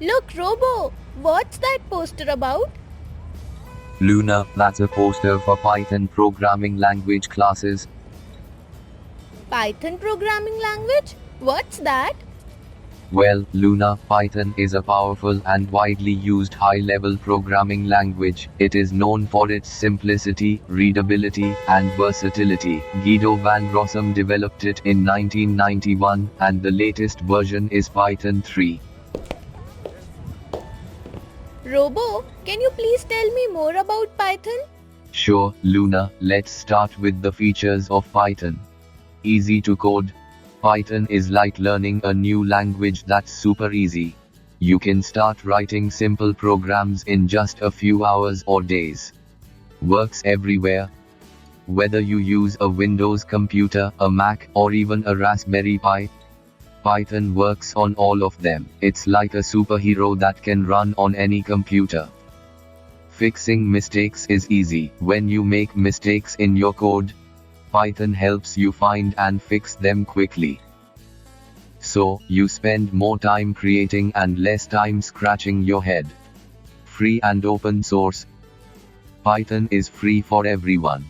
Look, Robo, what's that poster about? Luna, that's a poster for Python programming language classes. Python programming language? What's that? Well, Luna, Python is a powerful and widely used high-level programming language. It is known for its simplicity, readability, and versatility. Guido van Rossum developed it in 1991, and the latest version is Python 3. Robo, can you please tell me more about Python? Sure, Luna, let's start with the features of Python. Easy to code. Python is like learning a new language that's super easy. You can start writing simple programs in just a few hours or days. Works everywhere. Whether you use a Windows computer, a Mac, or even a Raspberry Pi, Python works on all of them. It's like a superhero that can run on any computer. Fixing mistakes is easy. When you make mistakes in your code, Python helps you find and fix them quickly. So, you spend more time creating and less time scratching your head. Free and open source. Python is free for everyone.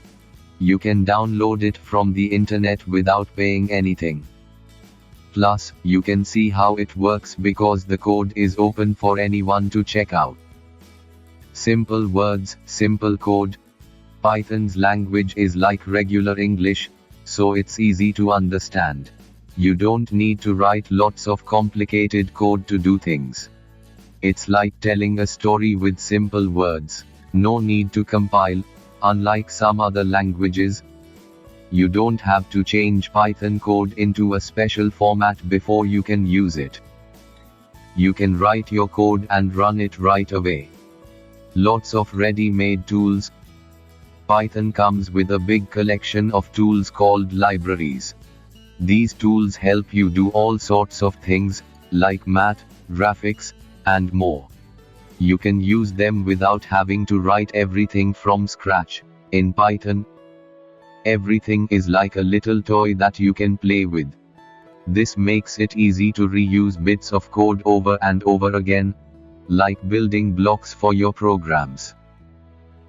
You can download it from the internet without paying anything. Plus, you can see how it works because the code is open for anyone to check out. Simple words, simple code. Python's language is like regular English, so it's easy to understand. You don't need to write lots of complicated code to do things. It's like telling a story with simple words. No need to compile, unlike some other languages. You don't have to change Python code into a special format before you can use it. You can write your code and run it right away. Lots of ready-made tools. Python comes with a big collection of tools called libraries. These tools help you do all sorts of things, like math, graphics, and more. You can use them without having to write everything from scratch. In Python, everything is like a little toy that you can play with. This makes it easy to reuse bits of code over and over again, like building blocks for your programs.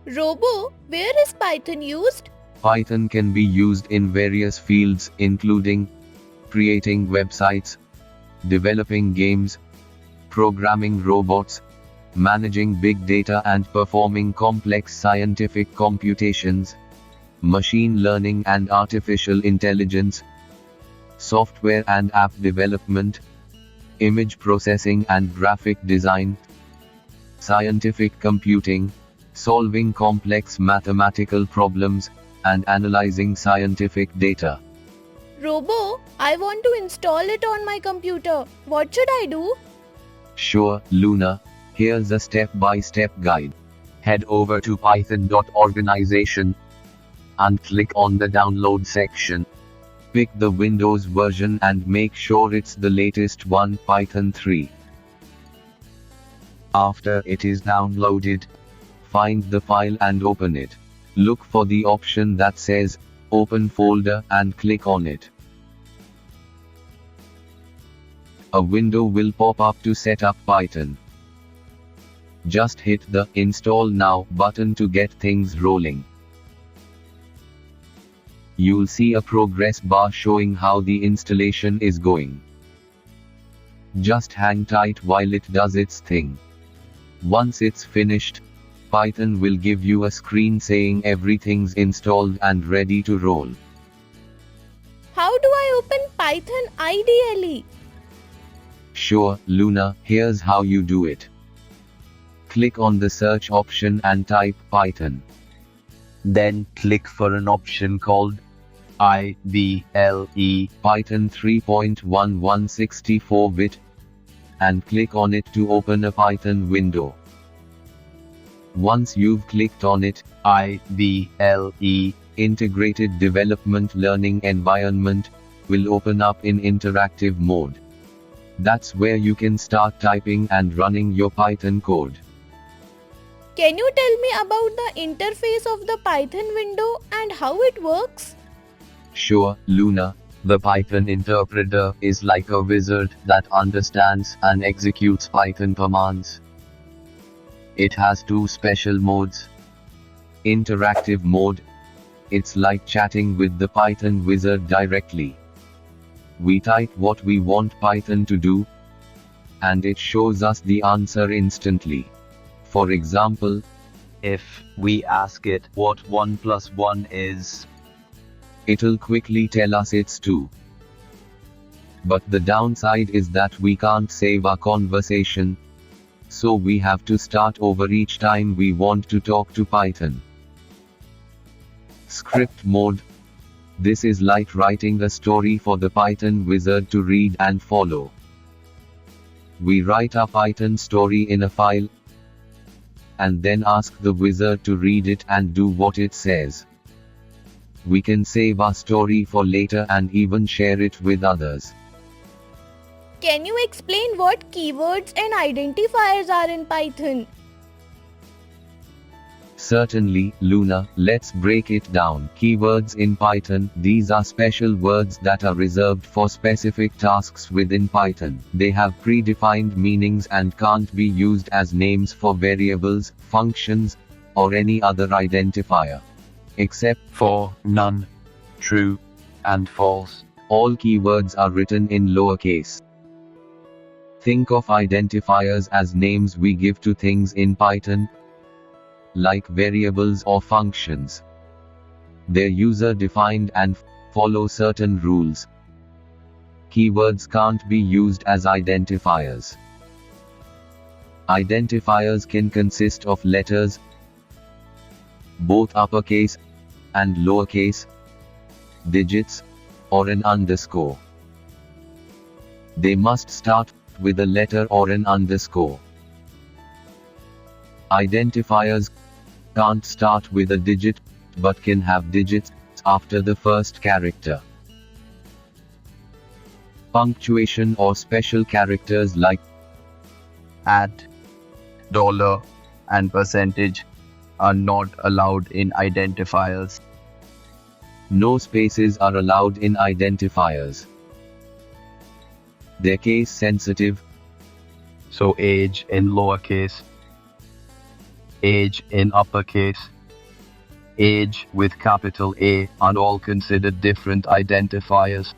Robo, where is Python used? Python can be used in various fields, including creating websites, developing games, programming robots, managing big data and performing complex scientific computations, machine learning and artificial intelligence, software and app development, image processing and graphic design, scientific computing, solving complex mathematical problems, and analyzing scientific data. Robo, I want to install it on my computer. What should I do? Sure, Luna, here's a step-by-step guide. Head over to python.organization and click on the download section. Pick the Windows version and make sure it's the latest one, Python 3. After it is downloaded, find the file and open it. Look for the option that says Open Folder and click on it. A window will pop up to set up Python. Just hit the Install Now button to get things rolling. You'll see a progress bar showing how the installation is going. Just hang tight while it does its thing. Once it's finished, Python will give you a screen saying everything's installed and ready to roll. How do I open Python IDLE? Sure, Luna, here's how you do it. Click on the search option and type Python. Then click for an option called IDLE Python 3.11 64-bit and click on it to open a Python window. Once you've clicked on it, IDLE Integrated Development Learning Environment will open up in interactive mode. That's where you can start typing and running your Python code. Can you tell me about the interface of the Python window and how it works? Sure, Luna. The Python interpreter is like a wizard that understands and executes Python commands. It has two special modes. Interactive mode. It's like chatting with the Python wizard directly. We type what we want Python to do, and it shows us the answer instantly. For example, If we ask it what 1 plus 1 is, it'll quickly tell us it's 2. But the downside is that we can't save our conversation, so we have to start over each time we want to talk to Python. Script mode. This is like writing a story for the Python wizard to read and follow. We write our Python story in a file, and then ask the wizard to read it and do what it says. We can save our story for later and even share it with others. Can you explain what keywords and identifiers are in Python? Certainly, Luna, let's break it down. Keywords in Python, these are special words that are reserved for specific tasks within Python. They have predefined meanings and can't be used as names for variables, functions, or any other identifier. Except for none, true, and false. all keywords are written in lowercase. Think of identifiers as names we give to things in Python, like variables or functions. They're user-defined and follow certain rules. Keywords can't be used as identifiers. Identifiers can consist of letters, both uppercase and lowercase, digits, or an underscore. They must start with a letter or an underscore. Identifiers can't start with a digit, but can have digits after the first character. Punctuation or special characters like At, dollar, and percentage are not allowed in identifiers. no spaces are allowed in identifiers. They're case sensitive, So age in lowercase, age in uppercase, age with capital A are all considered different identifiers.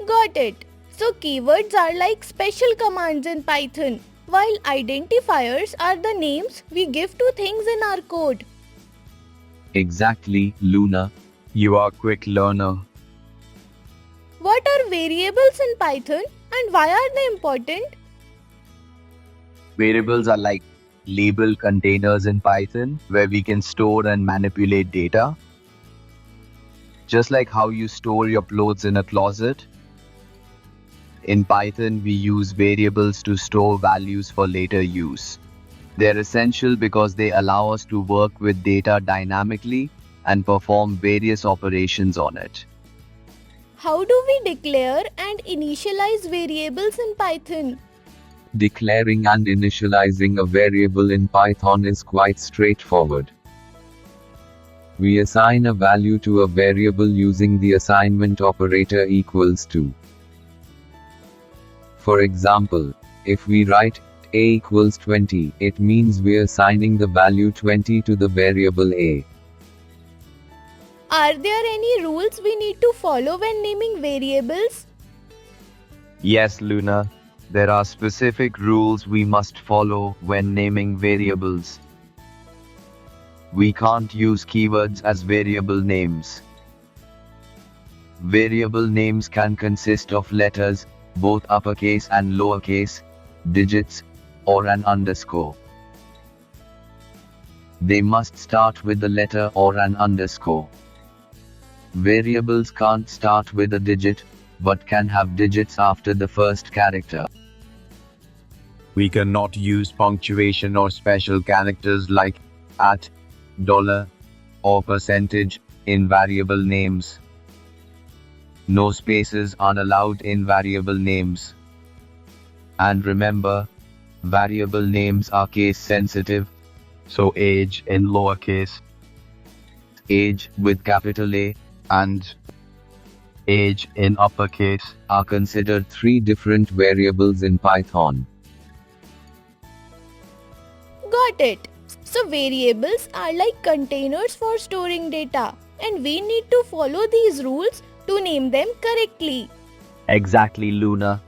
Got it. So keywords are like special commands in Python, while identifiers are the names we give to things in our code. exactly, Luna. You are a quick learner. What are variables in Python and why are they important? Variables are like label containers in Python where we can store and manipulate data. Just like how you store your clothes in a closet, in Python we use variables to store values for later use. They're essential because they allow us to work with data dynamically and perform various operations on it. How do we declare and initialize variables in Python? Declaring and initializing a variable in Python is quite straightforward. We assign a value to a variable using the assignment operator equals to. For example, if we write a equals 20, it means we're assigning the value 20 to the variable a. Are there any rules we need to follow when naming variables? Yes, Luna. There are specific rules we must follow when naming variables. We can't use keywords as variable names. Variable names can consist of letters, both uppercase and lowercase, digits, or an underscore. They must start with a letter or an underscore. Variables can't start with a digit, but can have digits after the first character. We cannot use punctuation or special characters like at, dollar, or percentage in variable names. No spaces are allowed in variable names. And remember, variable names are case sensitive, so age in lowercase, age with capital A, and age in uppercase are considered three different variables in Python. Got it. So variables are like containers for storing data, and we need to follow these rules to name them correctly. Exactly, Luna.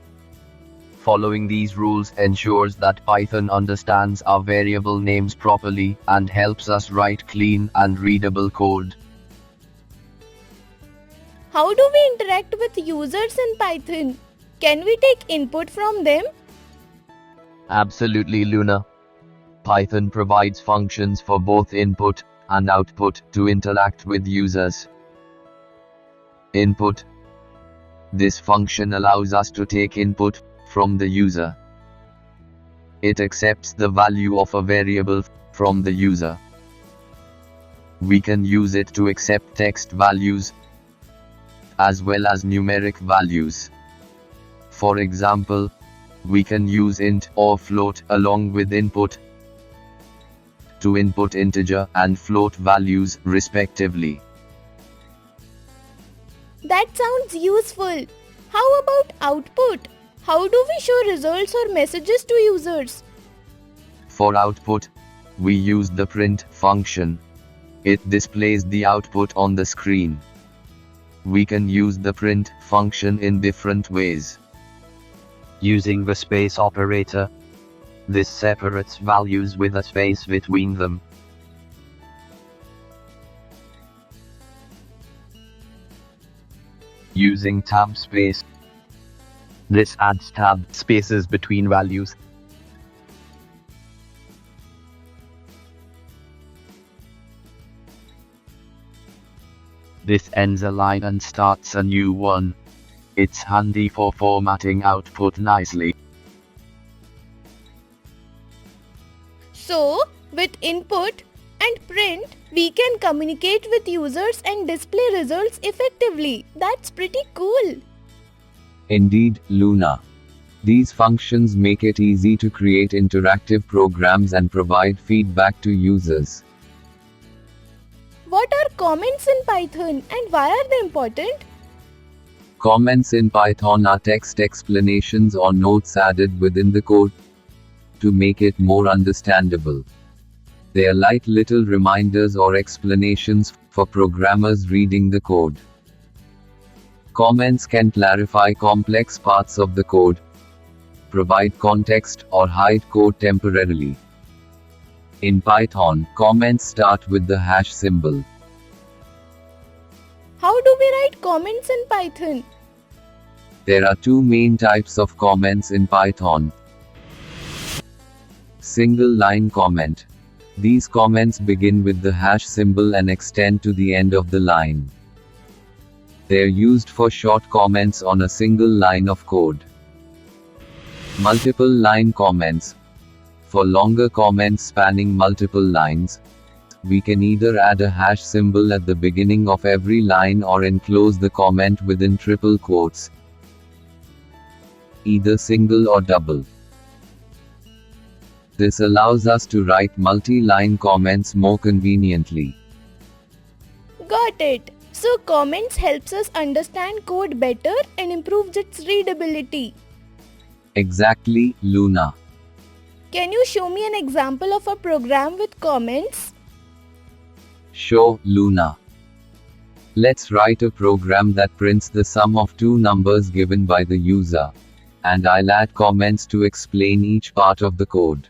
Following these rules ensures that Python understands our variable names properly and helps us write clean and readable code. How do we interact with users in Python? Can we take input from them? Absolutely, Luna. Python provides functions for both input and output to interact with users. Input. This function allows us to take input from the user. It accepts the value of a variable from the user. We can use it to accept text values as well as numeric values. For example, we can use int or float along with input to input integer and float values respectively. That sounds useful. How about output? How do we show results or messages to users? For output, we use the print function. It displays the output on the screen. We can use the print function in different ways. Using the space operator, this separates values with a space between them. Using tab space, this adds tab spaces between values. This ends a line and starts a new one. It's handy for formatting output nicely. So, with input and print, we can communicate with users and display results effectively. That's pretty cool. Indeed, Luna. These functions make it easy to create interactive programs and provide feedback to users. What are comments in Python and why are they important? Comments in Python are text explanations or notes added within the code to make it more understandable. They are like little reminders or explanations for programmers reading the code. Comments can clarify complex parts of the code, provide context, or hide code temporarily. In Python, comments start with the hash symbol. How do we write comments in Python? There are two main types of comments in Python. Single line comment. These comments begin with the hash symbol and extend to the end of the line. They are used for short comments on a single line of code. Multiple line comments. For longer comments spanning multiple lines, we can either add a hash symbol at the beginning of every line or enclose the comment within triple quotes, either single or double. This allows us to write multi-line comments more conveniently. Got it. So comments helps us understand code better and improves its readability. Exactly, Luna. Can you show me an example of a program with comments? Sure, Luna. Let's write a program that prints the sum of two numbers given by the user, and I'll add comments to explain each part of the code.